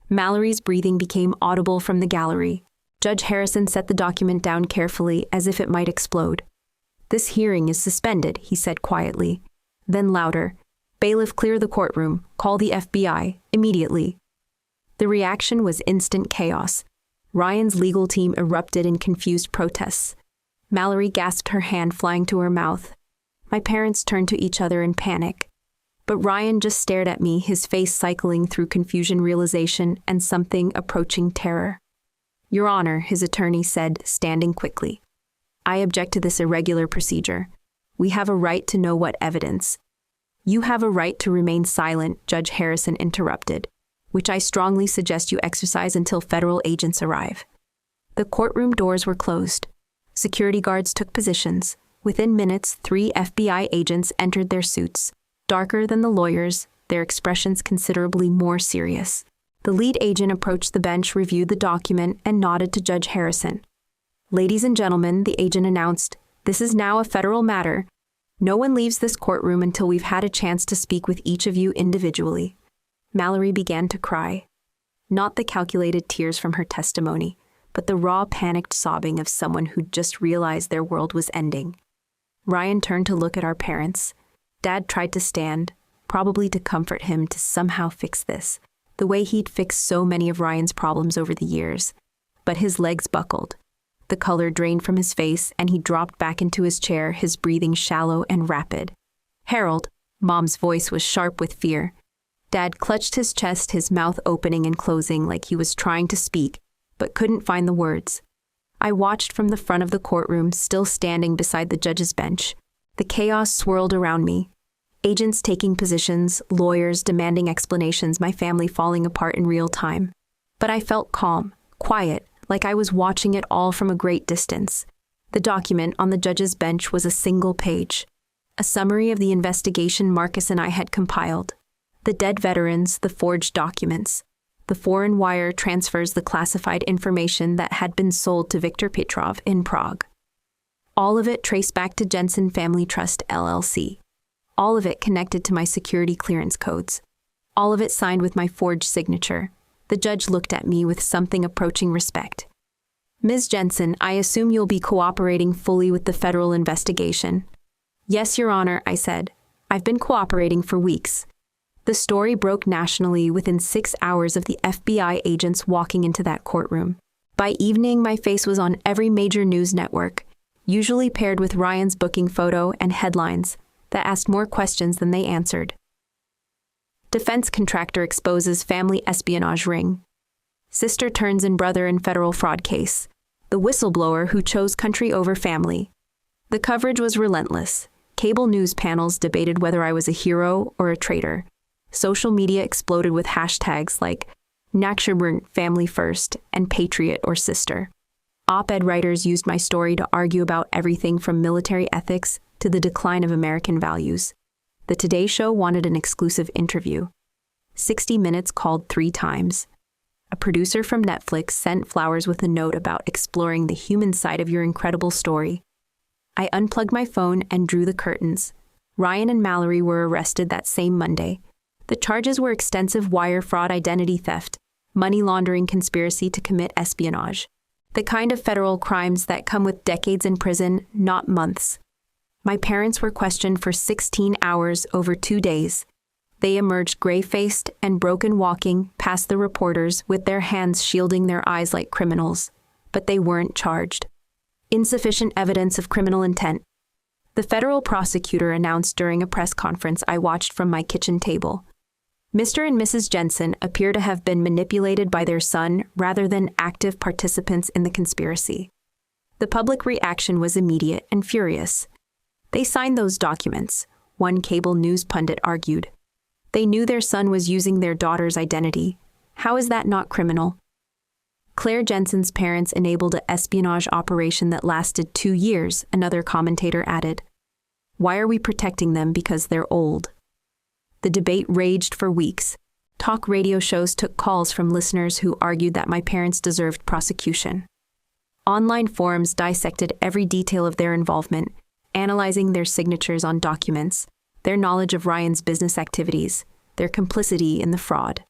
Mallory's breathing became audible from the gallery. Judge Harrison set the document down carefully, as if it might explode. "This hearing is suspended," he said quietly. Then louder, "Bailiff, clear the courtroom. Call the FBI, immediately." The reaction was instant chaos. Ryan's legal team erupted in confused protests. Mallory gasped, her hand flying to her mouth. My parents turned to each other in panic. But Ryan just stared at me, his face cycling through confusion, realization, and something approaching terror. Your Honor, his attorney said, standing quickly. I object to this irregular procedure. We have a right to know what evidence. You have a right to remain silent, Judge Harrison interrupted, which I strongly suggest you exercise until federal agents arrive. The courtroom doors were closed. Security guards took positions. Within minutes, 3 FBI agents entered their suits. Darker than the lawyers, their expressions considerably more serious. The lead agent approached the bench, reviewed the document, and nodded to Judge Harrison. Ladies and gentlemen, the agent announced, this is now a federal matter. No one leaves this courtroom until we've had a chance to speak with each of you individually. Mallory began to cry. Not the calculated tears from her testimony, but the raw, panicked sobbing of someone who'd just realized their world was ending. Ryan turned to look at our parents. Dad tried to stand, probably to comfort him, to somehow fix this, the way he'd fixed so many of Ryan's problems over the years. But his legs buckled. The color drained from his face, and he dropped back into his chair, his breathing shallow and rapid. Harold, Mom's voice was sharp with fear. Dad clutched his chest, his mouth opening and closing like he was trying to speak, but couldn't find the words. I watched from the front of the courtroom, still standing beside the judge's bench. The chaos swirled around me. Agents taking positions, lawyers demanding explanations, my family falling apart in real time. But I felt calm, quiet, like I was watching it all from a great distance. The document on the judge's bench was a single page. A summary of the investigation Marcus and I had compiled. The dead veterans, the forged documents. The foreign wire transfers, the classified information that had been sold to Viktor Petrov in Prague. All of it traced back to Jensen Family Trust, LLC. All of it connected to my security clearance codes. All of it signed with my forged signature. The judge looked at me with something approaching respect. Ms. Jensen, I assume you'll be cooperating fully with the federal investigation. Yes, Your Honor, I said. I've been cooperating for weeks. The story broke nationally within 6 hours of the FBI agents walking into that courtroom. By evening, my face was on every major news network, usually paired with Ryan's booking photo and headlines that asked more questions than they answered. Defense contractor exposes family espionage ring. Sister turns in brother in federal fraud case. The whistleblower who chose country over family. The coverage was relentless. Cable news panels debated whether I was a hero or a traitor. Social media exploded with hashtags like Nakshibern Family First and Patriot or Sister. Op-ed writers used my story to argue about everything from military ethics to the decline of American values. The Today Show wanted an exclusive interview. 60 Minutes called 3 times. A producer from Netflix sent flowers with a note about exploring the human side of your incredible story. I unplugged my phone and drew the curtains. Ryan and Mallory were arrested that same Monday. The charges were extensive wire fraud, identity theft, money laundering, conspiracy to commit espionage. The kind of federal crimes that come with decades in prison, not months. My parents were questioned for 16 hours over 2 days. They emerged gray-faced and broken, walking past the reporters with their hands shielding their eyes like criminals. But they weren't charged. Insufficient evidence of criminal intent. The federal prosecutor announced during a press conference I watched from my kitchen table. Mr. and Mrs. Jensen appear to have been manipulated by their son rather than active participants in the conspiracy. The public reaction was immediate and furious. They signed those documents, one cable news pundit argued. They knew their son was using their daughter's identity. How is that not criminal? Claire Jensen's parents enabled an espionage operation that lasted 2 years, another commentator added. Why are we protecting them because they're old? The debate raged for weeks. Talk radio shows took calls from listeners who argued that my parents deserved prosecution. Online forums dissected every detail of their involvement, analyzing their signatures on documents, their knowledge of Ryan's business activities, their complicity in the fraud.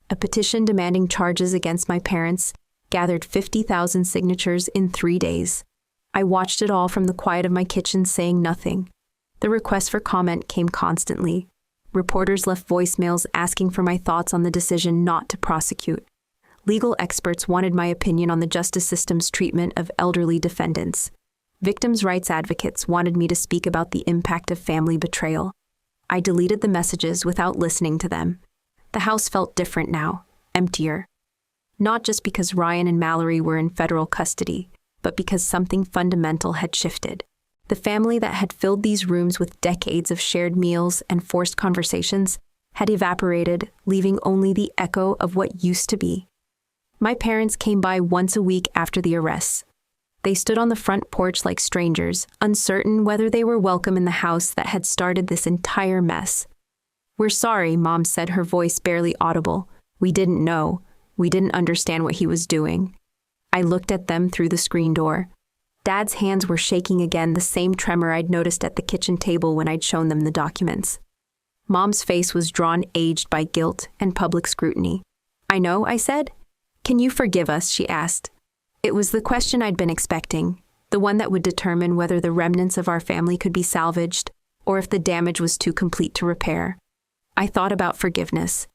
A petition demanding charges against my parents gathered 50,000 signatures in 3 days. I watched it all from the quiet of my kitchen, saying nothing. The requests for comment came constantly. Reporters left voicemails asking for my thoughts on the decision not to prosecute. Legal experts wanted my opinion on the justice system's treatment of elderly defendants. Victims' rights advocates wanted me to speak about the impact of family betrayal. I deleted the messages without listening to them. The house felt different now, emptier. Not just because Ryan and Mallory were in federal custody, but because something fundamental had shifted. The family that had filled these rooms with decades of shared meals and forced conversations had evaporated, leaving only the echo of what used to be. My parents came by once a week after the arrests. They stood on the front porch like strangers, uncertain whether they were welcome in the house that had started this entire mess. "We're sorry," Mom said, her voice barely audible. "We didn't know. We didn't understand what he was doing." I looked at them through the screen door. Dad's hands were shaking again, the same tremor I'd noticed at the kitchen table when I'd shown them the documents. Mom's face was drawn, aged by guilt and public scrutiny. "I know," I said. "Can you forgive us?" she asked. It was the question I'd been expecting, the one that would determine whether the remnants of our family could be salvaged or if the damage was too complete to repair. I thought about forgiveness,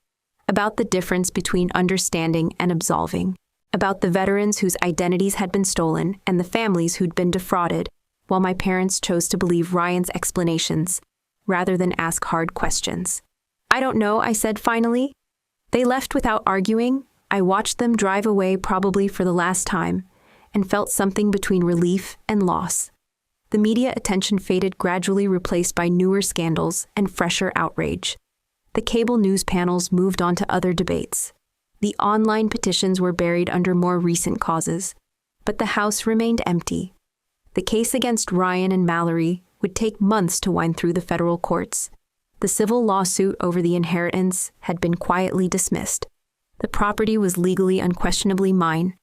about the difference between understanding and absolving, about the veterans whose identities had been stolen and the families who'd been defrauded, while my parents chose to believe Ryan's explanations rather than ask hard questions. "I don't know," I said finally. They left without arguing. I watched them drive away, probably for the last time, and felt something between relief and loss. The media attention faded, gradually replaced by newer scandals and fresher outrage. The cable news panels moved on to other debates. The online petitions were buried under more recent causes, but the house remained empty. The case against Ryan and Mallory would take months to wind through the federal courts. The civil lawsuit over the inheritance had been quietly dismissed. The property was legally, unquestionably mine.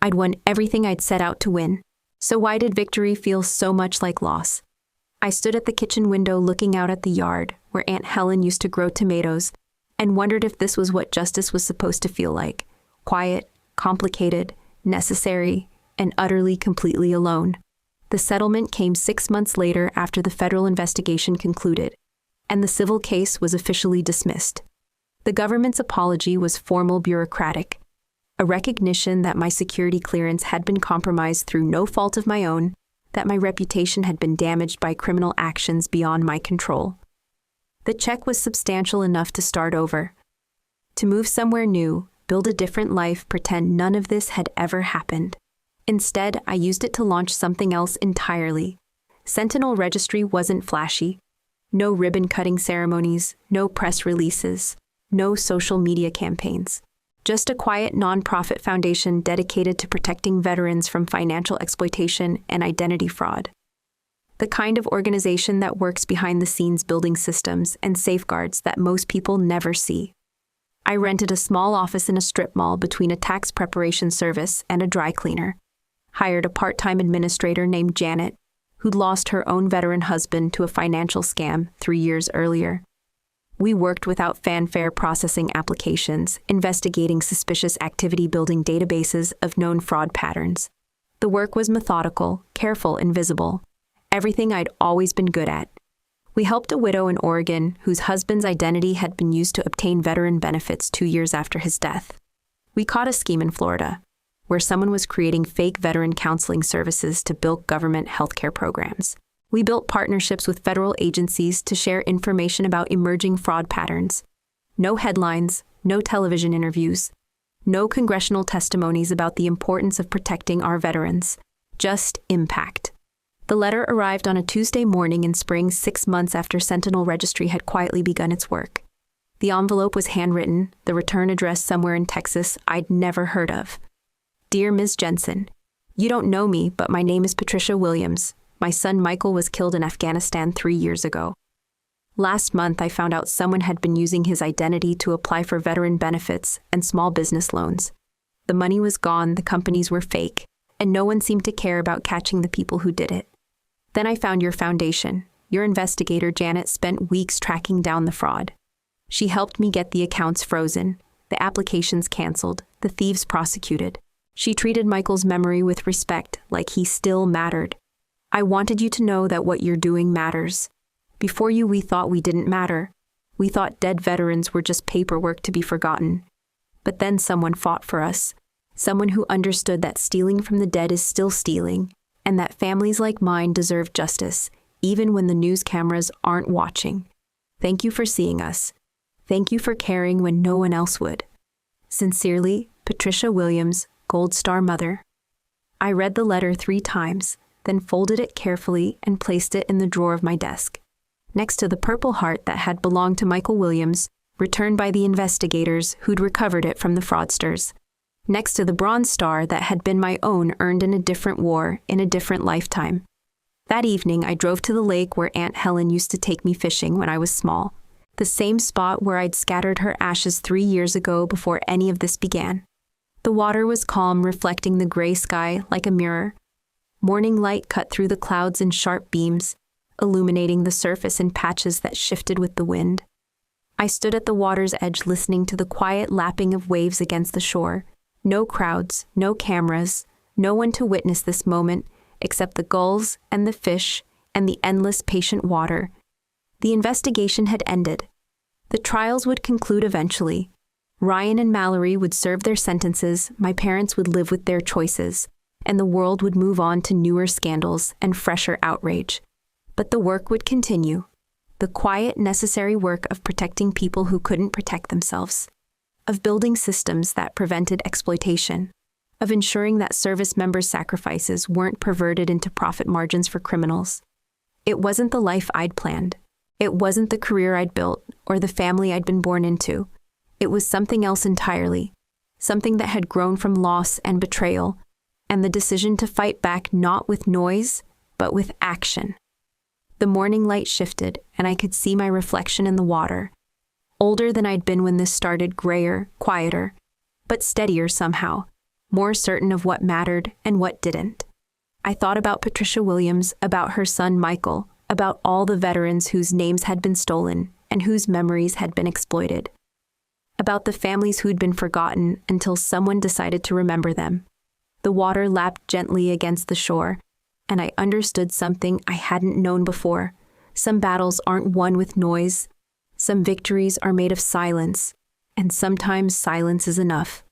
I'd won everything I'd set out to win. So why did victory feel so much like loss? I stood at the kitchen window looking out at the yard where Aunt Helen used to grow tomatoes and wondered if this was what justice was supposed to feel like. Quiet, complicated, necessary, and utterly, completely alone. The settlement came 6 months later after the federal investigation concluded, and the civil case was officially dismissed. The government's apology was formal, bureaucratic, a recognition that my security clearance had been compromised through no fault of my own, that my reputation had been damaged by criminal actions beyond my control. The check was substantial enough to start over, to move somewhere new, build a different life, pretend none of this had ever happened. Instead, I used it to launch something else entirely. Sentinel Registry wasn't flashy. No ribbon-cutting ceremonies, no press releases, no social media campaigns. Just a quiet nonprofit foundation dedicated to protecting veterans from financial exploitation and identity fraud. The kind of organization that works behind the scenes, building systems and safeguards that most people never see. I rented a small office in a strip mall between a tax preparation service and a dry cleaner. Hired a part-time administrator named Janet, who'd lost her own veteran husband to a financial scam 3 years earlier. We worked without fanfare, processing applications, investigating suspicious activity, building databases of known fraud patterns. The work was methodical, careful, and visible. Everything I'd always been good at. We helped a widow in Oregon whose husband's identity had been used to obtain veteran benefits 2 years after his death. We caught a scheme in Florida, where someone was creating fake veteran counseling services to bilk government healthcare programs. We built partnerships with federal agencies to share information about emerging fraud patterns. No headlines, no television interviews, no congressional testimonies about the importance of protecting our veterans. Just impact. The letter arrived on a Tuesday morning in spring, 6 months after Sentinel Registry had quietly begun its work. The envelope was handwritten, the return address somewhere in Texas I'd never heard of. "Dear Ms. Jensen, you don't know me, but my name is Patricia Williams. My son Michael was killed in Afghanistan 3 years ago. Last month, I found out someone had been using his identity to apply for veteran benefits and small business loans. The money was gone, the companies were fake, and no one seemed to care about catching the people who did it. Then I found your foundation. Your investigator, Janet, spent weeks tracking down the fraud. She helped me get the accounts frozen, the applications canceled, the thieves prosecuted. She treated Michael's memory with respect, like he still mattered. I wanted you to know that what you're doing matters. Before you, we thought we didn't matter. We thought dead veterans were just paperwork to be forgotten. But then someone fought for us. Someone who understood that stealing from the dead is still stealing, and that families like mine deserve justice, even when the news cameras aren't watching. Thank you for seeing us. Thank you for caring when no one else would. Sincerely, Patricia Williams, Gold Star Mother. I read the letter 3 times, then folded it carefully and placed it in the drawer of my desk, next to the Purple Heart that had belonged to Michael Williams, returned by the investigators who'd recovered it from the fraudsters, next to the Bronze Star that had been my own, earned in a different war, in a different lifetime. That evening, I drove to the lake where Aunt Helen used to take me fishing when I was small, the same spot where I'd scattered her ashes 3 years ago before any of this began. The water was calm, reflecting the gray sky like a mirror. Morning light cut through the clouds in sharp beams, illuminating the surface in patches that shifted with the wind. I stood at the water's edge listening to the quiet lapping of waves against the shore. No crowds, no cameras, no one to witness this moment except the gulls and the fish and the endless patient water. The investigation had ended. The trials would conclude eventually. Ryan and Mallory would serve their sentences, my parents would live with their choices, and the world would move on to newer scandals and fresher outrage. But the work would continue. The quiet, necessary work of protecting people who couldn't protect themselves, of building systems that prevented exploitation, of ensuring that service members' sacrifices weren't perverted into profit margins for criminals. It wasn't the life I'd planned. It wasn't the career I'd built or the family I'd been born into. It was something else entirely, something that had grown from loss and betrayal, and the decision to fight back not with noise, but with action. The morning light shifted, and I could see my reflection in the water. Older than I'd been when this started, grayer, quieter, but steadier somehow, more certain of what mattered and what didn't. I thought about Patricia Williams, about her son Michael, about all the veterans whose names had been stolen and whose memories had been exploited, about the families who'd been forgotten until someone decided to remember them. The water lapped gently against the shore, and I understood something I hadn't known before. Some battles aren't won with noise. Some victories are made of silence, and sometimes silence is enough.